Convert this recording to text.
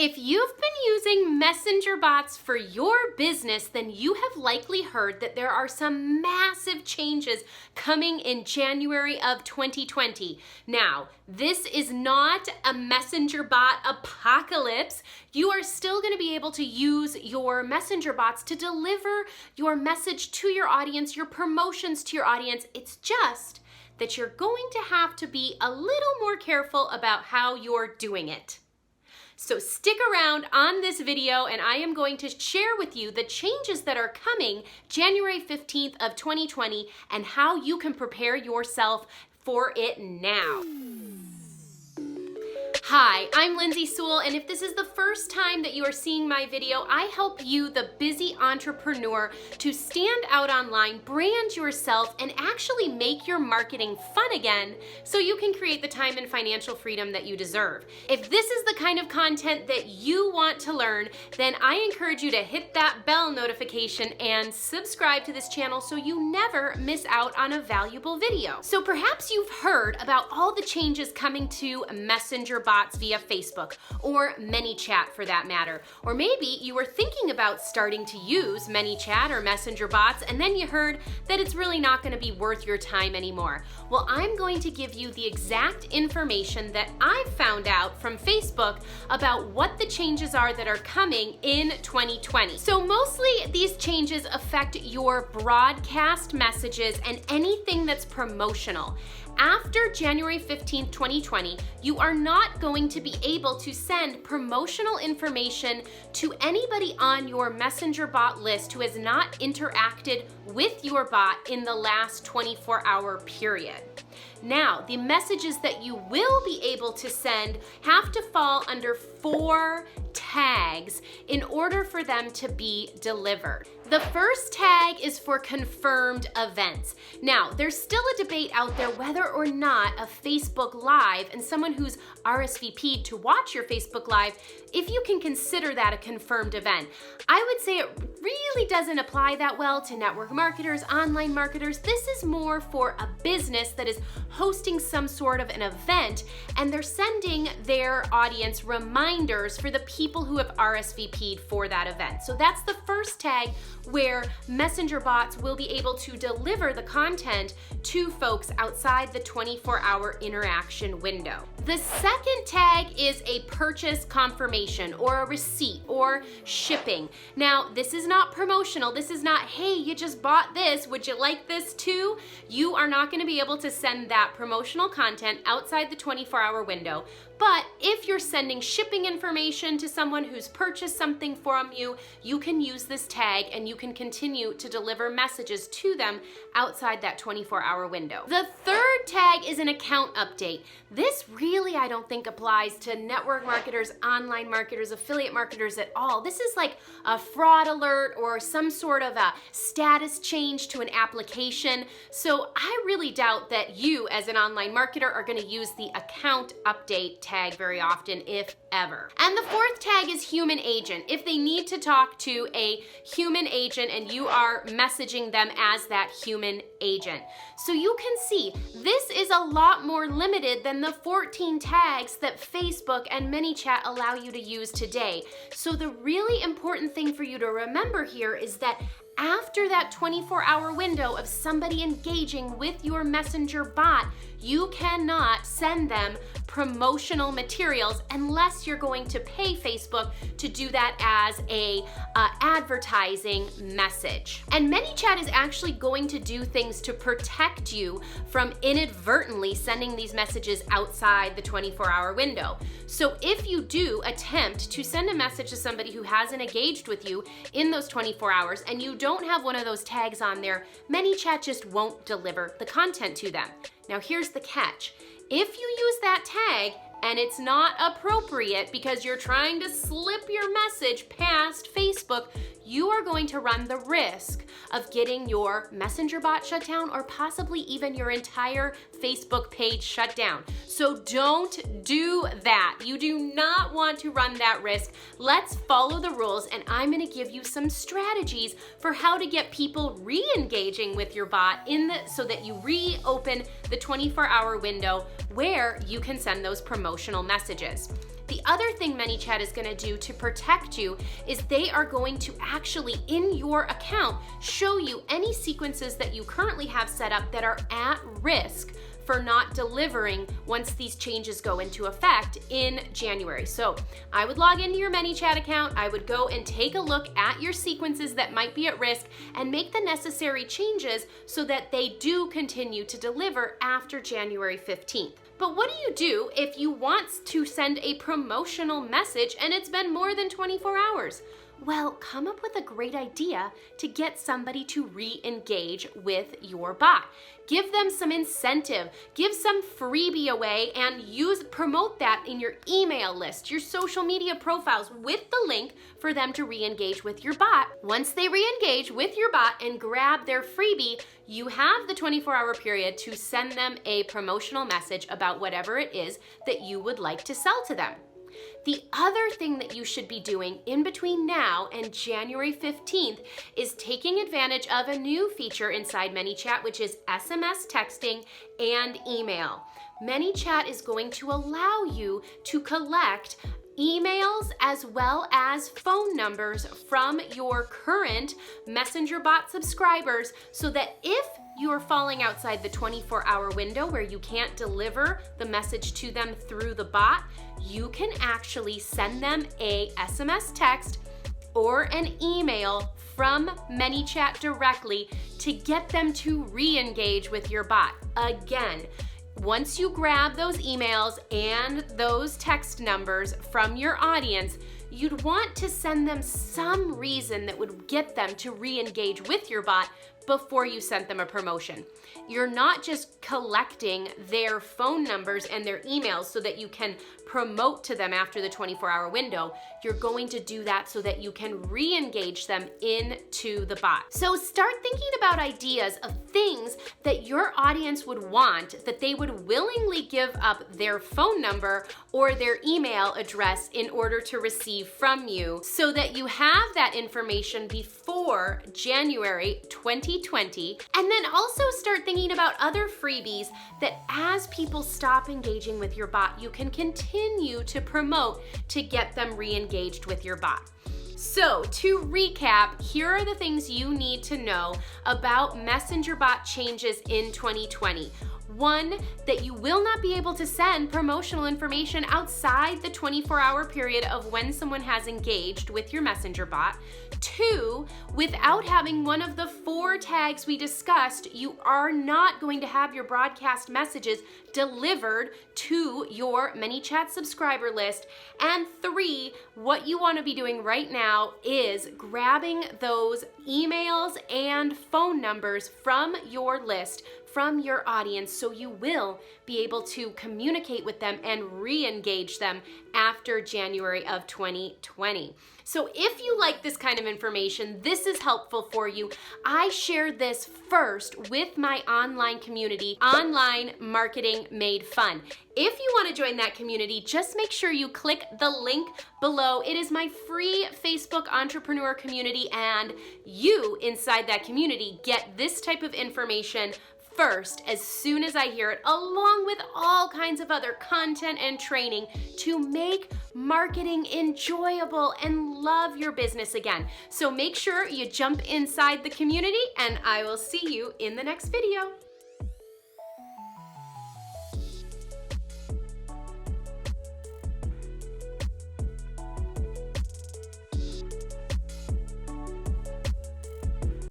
If you've been using messenger bots for your business, then you have likely heard that there are some massive changes coming in January of 2020. Now, this is not a messenger bot apocalypse. You are still going to be able to use your messenger bots to deliver your message to your audience, your promotions to your audience. It's just that you're going to have to be a little more careful about how you're doing it. So stick around on this video and I am going to share with you the changes that are coming January 15th of 2020 and how you can prepare yourself for it now. Hi, I'm Lindsay Sewell, and if this is the first time that you are seeing my video, I help you, the busy entrepreneur, to stand out online, brand yourself, and actually make your marketing fun again so you can create the time and financial freedom that you deserve. If this is the kind of content that you want to learn, then I encourage you to hit that bell notification and subscribe to this channel so you never miss out on a valuable video. So perhaps you've heard about all the changes coming to messenger bots via Facebook, or ManyChat for that matter. Or maybe you were thinking about starting to use ManyChat or messenger bots, and then you heard that it's really not going to be worth your time anymore. Well, I'm going to give you the exact information that I've found out from Facebook about what the changes are that are coming in 2020. So mostly these changes affect your broadcast messages and anything that's promotional. After January 15th, 2020, you are not going to be able to send promotional information to anybody on your messenger bot list who has not interacted with your bot in the last 24-hour period. Now, the messages that you will be able to send have to fall under 4 tags in order for them to be delivered. The first tag is for confirmed events. Now, there's still a debate out there whether or not a Facebook Live and someone who's RSVP'd to watch your Facebook Live, if you can consider that a confirmed event. I would say it really doesn't apply that well to network marketers, online marketers. This is more for a business that is hosting some sort of an event and they're sending their audience reminders for the people who have RSVP'd for that event. So that's the first tag where messenger bots will be able to deliver the content to folks outside the 24-hour interaction window. The second tag is a purchase confirmation or a receipt or shipping. Now, this is not promotional. This is not, hey, you just bought this. Would you like this too? You are not going to be able to send that promotional content outside the 24-hour window. But if you're sending shipping information to someone who's purchased something from you, you can use this tag and you can continue to deliver messages to them outside that 24-hour window. The third tag is an account update. This really, I don't think, applies to network marketers, online marketers, affiliate marketers at all. This is like a fraud alert or some sort of a status change to an application. So I really doubt that you as an online marketer are going to use the account update tag very often, if ever. And the fourth tag is human agent. If they need to talk to a human agent and you are messaging them as that human agent. So you can see this is a lot more limited than the 14 tags that Facebook and ManyChat allow you to use today. So the really important thing for you to remember here is that after that 24-hour window of somebody engaging with your messenger bot, you cannot send them promotional materials unless you're going to pay Facebook to do that as a advertising message. And ManyChat is actually going to do things to protect you from inadvertently sending these messages outside the 24-hour window. So if you do attempt to send a message to somebody who hasn't engaged with you in those 24 hours and you don't have one of those tags on there, ManyChat just won't deliver the content to them. Now here's the catch. If you use that tag and it's not appropriate because you're trying to slip your message past Facebook, you are going to run the risk of getting your messenger bot shut down or possibly even your entire Facebook page shut down. So don't do that. You do not want to run that risk. Let's follow the rules, and I'm going to give you some strategies for how to get people re-engaging with your bot so that you reopen the 24-hour window where you can send those promotional messages. The other thing ManyChat is gonna do to protect you is they are going to actually, in your account, show you any sequences that you currently have set up that are at risk for not delivering once these changes go into effect in January. So I would log into your ManyChat account, I would go and take a look at your sequences that might be at risk and make the necessary changes so that they do continue to deliver after January 15th. But what do you do if you want to send a promotional message and it's been more than 24 hours? Well, come up with a great idea to get somebody to re-engage with your bot. Give them some incentive, give some freebie away, and promote that in your email list, your social media profiles with the link for them to re-engage with your bot. Once they re-engage with your bot and grab their freebie, you have the 24-hour period to send them a promotional message about whatever it is that you would like to sell to them. The other thing that you should be doing in between now and January 15th is taking advantage of a new feature inside ManyChat, which is SMS texting and email. ManyChat is going to allow you to collect emails as well as phone numbers from your current Messenger bot subscribers so that if you are falling outside the 24-hour window where you can't deliver the message to them through the bot, you can actually send them a SMS text or an email from ManyChat directly to get them to re-engage with your bot. Again, once you grab those emails and those text numbers from your audience, you'd want to send them some reason that would get them to re-engage with your bot before you sent them a promotion. You're not just collecting their phone numbers and their emails so that you can promote to them after the 24-hour window. You're going to do that so that you can re-engage them into the bot. So start thinking about ideas of things that your audience would want, that they would willingly give up their phone number or their email address in order to receive from you so that you have that information before January 2020. And then also start thinking about other freebies that as people stop engaging with your bot, you can continue to promote to get them re-engaged with your bot. So to recap, here are the things you need to know about Messenger bot changes in 2020. One, that you will not be able to send promotional information outside the 24-hour period of when someone has engaged with your Messenger bot. Two, without having one of the 4 tags we discussed, you are not going to have your broadcast messages delivered to your ManyChat subscriber list. And 3, what you want to be doing right now is grabbing those emails and phone numbers from your list, from your audience, so you will be able to communicate with them and re-engage them after January of 2020. So if you like this kind of information, this is helpful for you. I share this first with my online community, Online Marketing Made Fun. If you want to join that community, just make sure you click the link below. It is my free Facebook entrepreneur community, and you inside that community get this type of information first as soon as I hear it, along with all kinds of other content and training to make marketing enjoyable and love your business again. So make sure you jump inside the community, and I will see you in the next video.